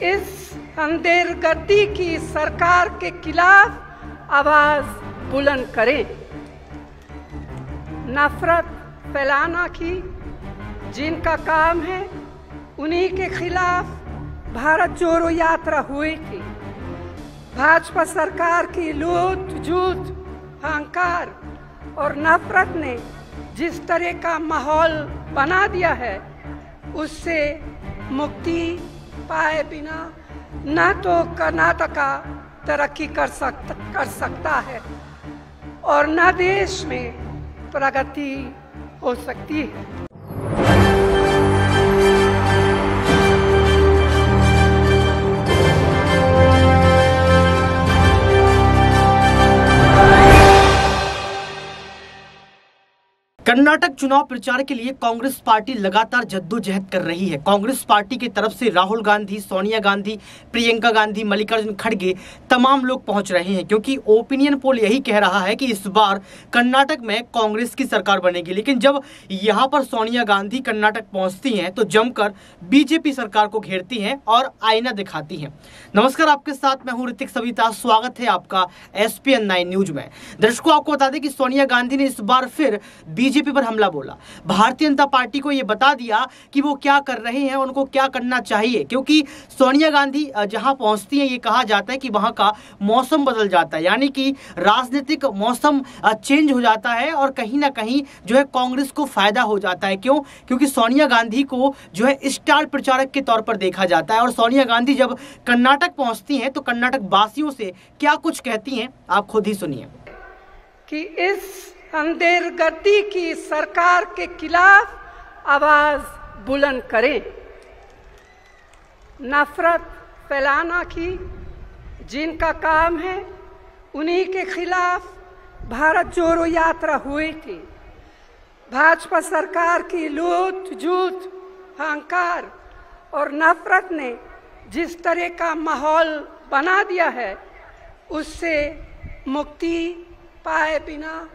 इस अंधेरगर्दी की सरकार के खिलाफ आवाज बुलंद करें। नफरत फैलाना की जिनका काम है, उन्हीं के खिलाफ भारत जोड़ो यात्रा हुई थी। भाजपा सरकार की लूट झूठ, अहंकार और नफरत ने जिस तरह का माहौल बना दिया है, उससे मुक्ति पाए बिना न तो कर्नाटका तरक्की कर सकता है और न देश में प्रगति हो सकती है। कर्नाटक चुनाव प्रचार के लिए कांग्रेस पार्टी लगातार जद्दोजहद कर रही है। कांग्रेस पार्टी की तरफ से राहुल गांधी, सोनिया गांधी, प्रियंका गांधी, मल्लिकार्जुन खड़गे तमाम लोग पहुंच रहे हैं, क्योंकि ओपिनियन पोल यही कह रहा है कि इस बार कर्नाटक में कांग्रेस की सरकार बनेगी। लेकिन जब यहां पर सोनिया गांधी कर्नाटक पहुंचती हैं तो जमकर बीजेपी सरकार को घेरती हैं और आईना दिखाती हैं। नमस्कार, आपके साथ मैं हूं ऋतिक सविता। स्वागत है आपका SPN9 न्यूज में। दर्शकों, आपको बता दें कि सोनिया गांधी ने इस बार फिर बीजेपी पर हमला बोला। भारतीय जनता पार्टी को यह बता दिया कि वो क्या कर रहे हैं, उनको क्या करना चाहिए, क्योंकि सोनिया गांधी जहां पहुंचती हैं, ये कहा जाता है कि वहां का मौसम बदल जाता है, यानी कि राजनीतिक मौसम चेंज हो जाता है और कहीं ना कहीं जो है कांग्रेस को फायदा हो जाता है। क्यों? क्योंकि सोनिया गांधी को जो है स्टार प्रचारक के तौर पर देखा जाता है। और सोनिया गांधी जब कर्नाटक पहुंचती हैं तो कर्नाटक वासियों से क्या कुछ कहती हैं, आप खुद ही सुनिए। कि इस अंधेरगर्दी की सरकार के खिलाफ आवाज बुलंद करें। नफरत फैलाना की जिनका काम है, उन्हीं के खिलाफ भारत जोड़ो यात्रा हुई थी। भाजपा सरकार की लूट झूठ, अहंकार और नफरत ने जिस तरह का माहौल बना दिया है, उससे मुक्ति पाए बिना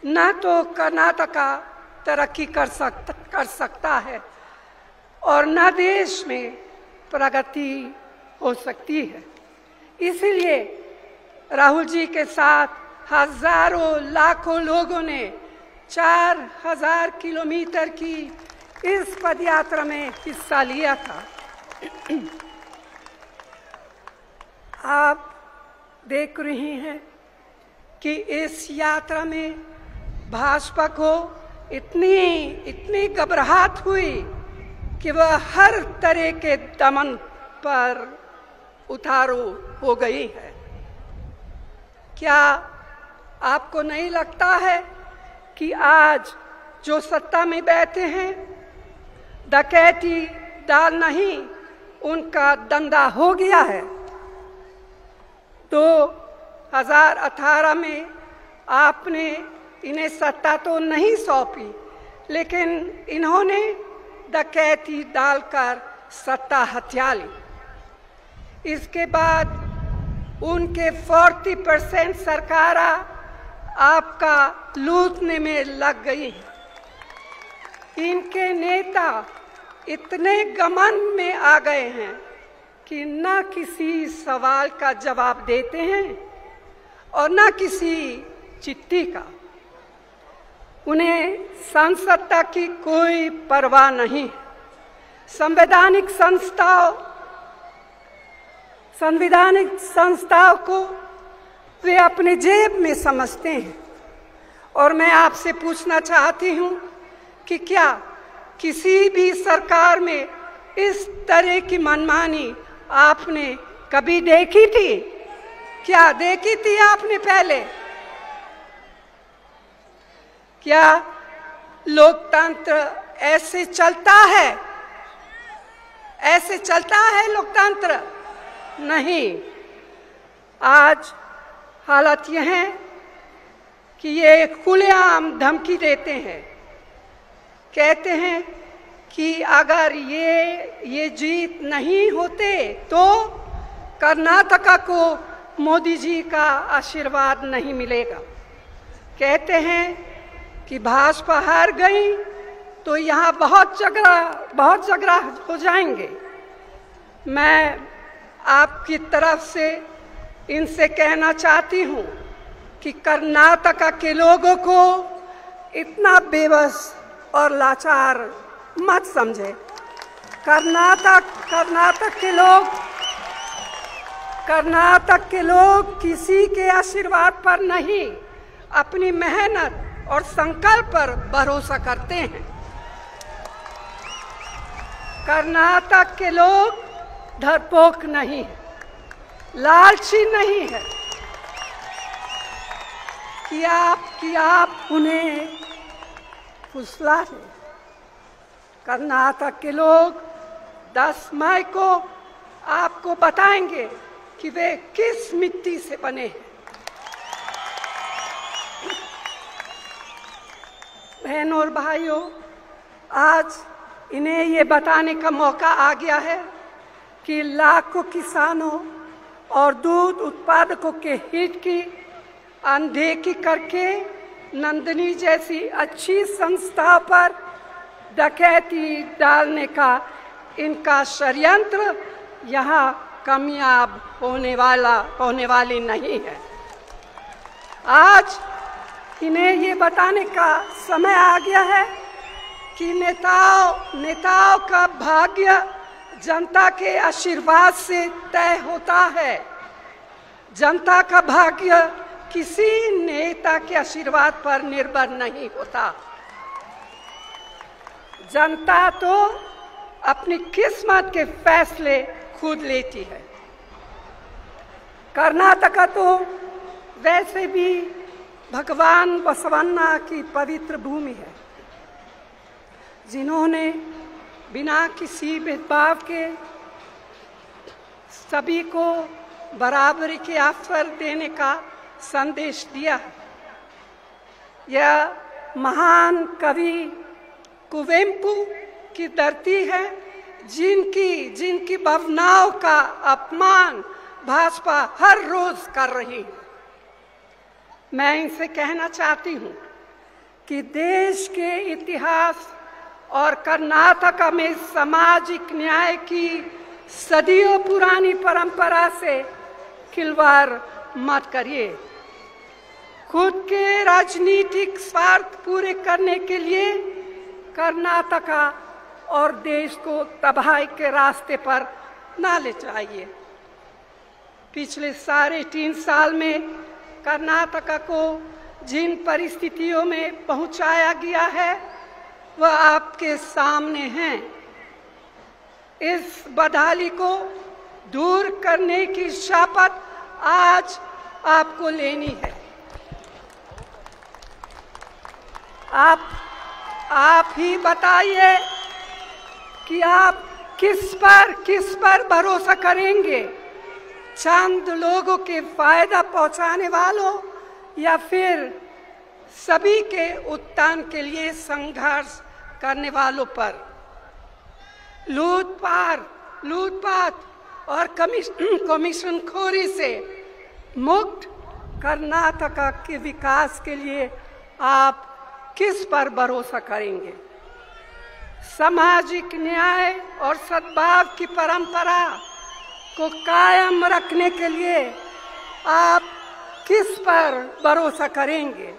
न तो कर्नाटका तरक्की कर सकता है और न देश में प्रगति हो सकती है। इसीलिए राहुल जी के साथ हजारों लाखों लोगों ने 4000 किलोमीटर की इस पदयात्रा में हिस्सा लिया था। आप देख रही हैं कि इस यात्रा में भाजपा को इतनी घबराहट हुई कि वह हर तरह के दमन पर उतारू हो गई है। क्या आपको नहीं लगता है कि आज जो सत्ता में बैठे हैं, डकैती दाल नहीं, उनका धंधा हो गया है? 2018 में आपने इन्हें सत्ता तो नहीं सौंपी, लेकिन इन्होंने डकैती डालकर सत्ता हथिया ली। इसके बाद उनके 40% सरकार आपका लूटने में लग गई। इनके नेता इतने घमंड में आ गए हैं कि न किसी सवाल का जवाब देते हैं और न किसी चिट्ठी का। उन्हें संसदता की कोई परवाह नहीं। संवैधानिक संस्थाओं को वे अपने जेब में समझते हैं। और मैं आपसे पूछना चाहती हूं कि क्या किसी भी सरकार में इस तरह की मनमानी आपने कभी देखी थी? क्या देखी थी आपने पहले? क्या लोकतंत्र ऐसे चलता है? ऐसे चलता है लोकतंत्र? नहीं। आज हालत यह है कि ये खुलेआम धमकी देते हैं, कहते हैं कि अगर ये जीत नहीं होते तो कर्नाटका को मोदी जी का आशीर्वाद नहीं मिलेगा। कहते हैं कि भाजपा हार गई तो यहाँ बहुत झगड़ा हो जाएंगे। मैं आपकी तरफ से इनसे कहना चाहती हूँ कि कर्नाटक के लोगों को इतना बेबस और लाचार मत समझे। कर्नाटक के लोग किसी के आशीर्वाद पर नहीं, अपनी मेहनत और संकल्प पर भरोसा करते हैं। कर्नाटक के लोग डरपोक नहीं है, लालची नहीं है कि आप उन्हें फुसला दें। कर्नाटक के लोग 10 मई को आपको बताएंगे कि वे किस मिट्टी से बने हैं। बहनों और भाइयों, आज इन्हें ये बताने का मौका आ गया है कि लाखों किसानों और दूध उत्पादकों के हित की अनदेखी करके नंदिनी जैसी अच्छी संस्था पर डकैती डालने का इनका षड्यंत्र यहाँ कामयाब होने वाली नहीं है। आज इन्हें ये बताने का समय आ गया है कि नेताओं का भाग्य जनता के आशीर्वाद से तय होता है। जनता का भाग्य किसी नेता के आशीर्वाद पर निर्भर नहीं होता। जनता तो अपनी किस्मत के फैसले खुद लेती है। कर्नाटक तो वैसे भी भगवान बसवन्ना की पवित्र भूमि है, जिन्होंने बिना किसी भेदभाव के सभी को बराबरी के अवसर देने का संदेश दिया है। यह महान कवि कुवेंपु की धरती है, जिनकी भावनाओं का अपमान भाजपा हर रोज कर रही है। मैं इनसे कहना चाहती हूँ कि देश के इतिहास और कर्नाटक में सामाजिक न्याय की सदियों पुरानी परंपरा से खिलवाड़ मत करिए। खुद के राजनीतिक स्वार्थ पूरे करने के लिए कर्नाटक और देश को तबाही के रास्ते पर न ले जाइए। पिछले 3.5 साल में कर्नाटक को जिन परिस्थितियों में पहुंचाया गया है वह आपके सामने हैं। इस बदहाली को दूर करने की शपथ आज आपको लेनी है। आप ही बताइए कि आप किस पर भरोसा करेंगे? चंद लोगों के फायदा पहुंचाने वालों या फिर सभी के उत्थान के लिए संघर्ष करने वालों पर? लूटपाट और कमीशनखोरी से मुक्त कर्नाटक के विकास के लिए आप किस पर भरोसा करेंगे? सामाजिक न्याय और सद्भाव की परंपरा को कायम रखने के लिए आप किस पर भरोसा करेंगे?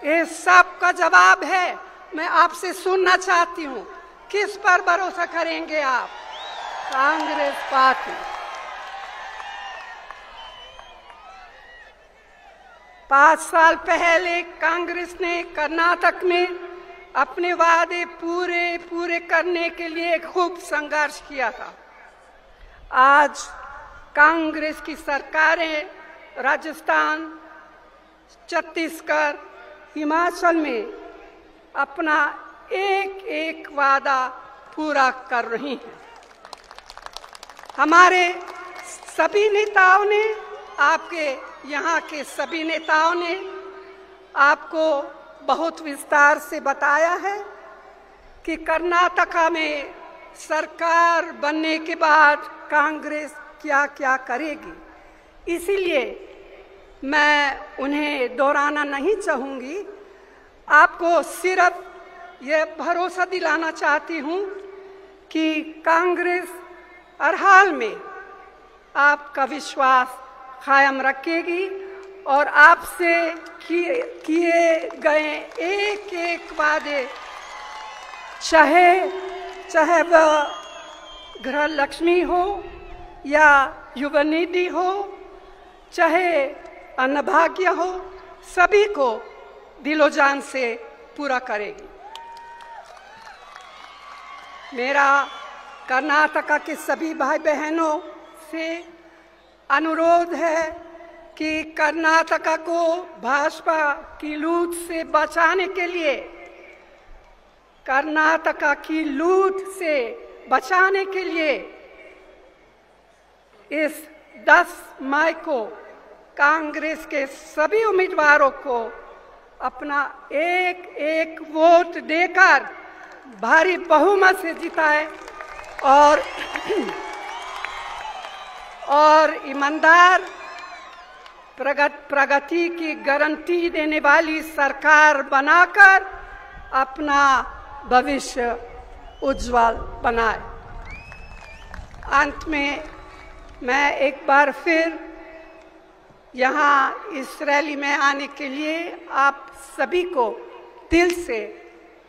ये सब का जवाब है, मैं आपसे सुनना चाहती हूँ। किस पर भरोसा करेंगे आप? कांग्रेस पार्टी। 5 साल पहले कांग्रेस ने कर्नाटक में अपने वादे पूरे करने के लिए खूब संघर्ष किया था। आज कांग्रेस की सरकारें राजस्थान, छत्तीसगढ़, हिमाचल में अपना एक वादा पूरा कर रही हैं। हमारे सभी नेताओं ने, आपके यहाँ के सभी नेताओं ने आपको बहुत विस्तार से बताया है कि कर्नाटक में सरकार बनने के बाद कांग्रेस क्या क्या करेगी। इसीलिए मैं उन्हें दोहराना नहीं चाहूँगी। आपको सिर्फ यह भरोसा दिलाना चाहती हूँ कि कांग्रेस हर हाल में आपका विश्वास कायम रखेगी और आपसे किए गए एक एक वादे, चाहे वह गृह लक्ष्मी हो या युवा निधि हो, चाहे अन्नभाग्य हो, सभी को दिलो जान से पूरा करेगी। मेरा कर्नाटका के सभी भाई बहनों से अनुरोध है कि कर्नाटका को भाजपा की लूट से बचाने के लिए, कर्नाटका की लूट से बचाने के लिए इस 10 मई को कांग्रेस के सभी उम्मीदवारों को अपना एक एक वोट देकर भारी बहुमत से जिताए और ईमानदार प्रगति की गारंटी देने वाली सरकार बनाकर अपना भविष्य उज्जवल बनाए। अंत में मैं एक बार फिर यहाँ इस रैली में आने के लिए आप सभी को दिल से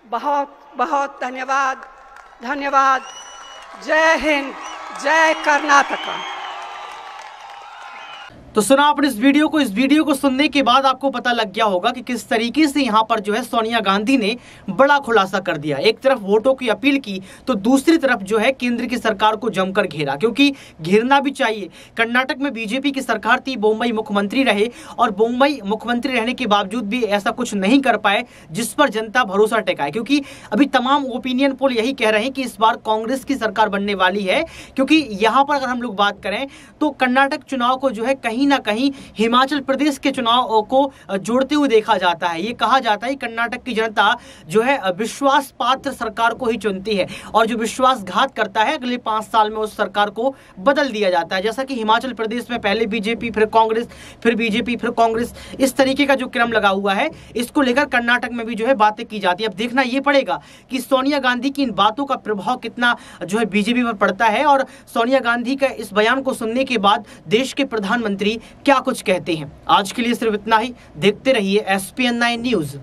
बहुत बहुत धन्यवाद। जय हिंद, जय कर्नाटका। तो सुना आपने इस वीडियो को सुनने के बाद आपको पता लग गया होगा कि किस तरीके से यहाँ पर जो है सोनिया गांधी ने बड़ा खुलासा कर दिया। एक तरफ वोटों की अपील की तो दूसरी तरफ जो है केंद्र की सरकार को जमकर घेरा, क्योंकि घेरना भी चाहिए। कर्नाटक में बीजेपी की सरकार थी, बोम्मई मुख्यमंत्री रहे और बोम्मई मुख्यमंत्री रहने के बावजूद भी ऐसा कुछ नहीं कर पाए जिस पर जनता भरोसा टेकाए, क्योंकि अभी तमाम ओपिनियन पोल यही कह रहे हैं कि इस बार कांग्रेस की सरकार बनने वाली है। क्योंकि यहाँ पर अगर हम लोग बात करें तो कर्नाटक चुनाव को जो है कहीं ना कहीं हिमाचल प्रदेश के चुनाव को जोड़ते हुए देखा जाता है। ये कहा जाता है कर्नाटक की जनता जो है विश्वास पात्र सरकार को ही चुनती है और जो विश्वासघात करता है अगले 5 साल में उस सरकार को बदल दिया जाता है। जैसा कि हिमाचल प्रदेश में पहले बीजेपी फिर कांग्रेस फिर बीजेपी फिर कांग्रेस, इस तरीके का जो क्रम लगा हुआ है, इसको लेकर कर्नाटक में भी जो है बातें की जाती है। अब देखना ये पड़ेगा कि सोनिया गांधी की इन बातों का प्रभाव कितना जो है बीजेपी पर पड़ता है और सोनिया गांधी का इस बयान को सुनने के बाद देश के प्रधानमंत्री क्या कुछ कहते हैं। आज के लिए सिर्फ इतना ही। देखते रहिए SPN9 न्यूज।